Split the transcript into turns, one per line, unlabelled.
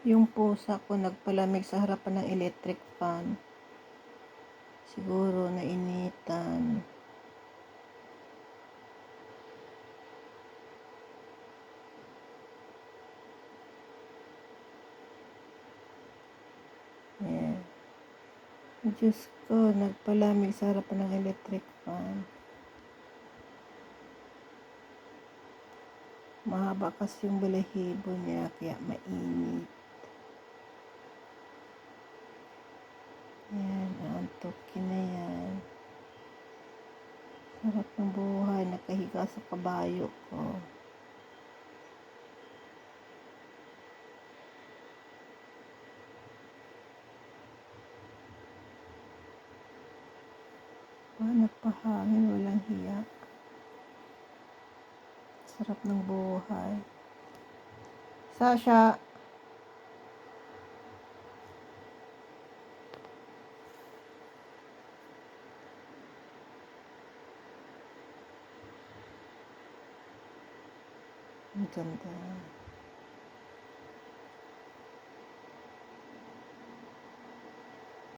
Yung pusa ko nagpalamig sa harapan ng electric fan. Siguro nainitan. Yeah. Diyos ko, nagpalamig sa harapan ng electric fan. Mahaba kasi yung balahibo niya, kaya mainit. Yan, aantokin na yan. Sarap ng buhay, nakahiga sa kabayo ko. Nagpahangin, walang hiya. Sarap ng buhay. Sasha! Ang ganda.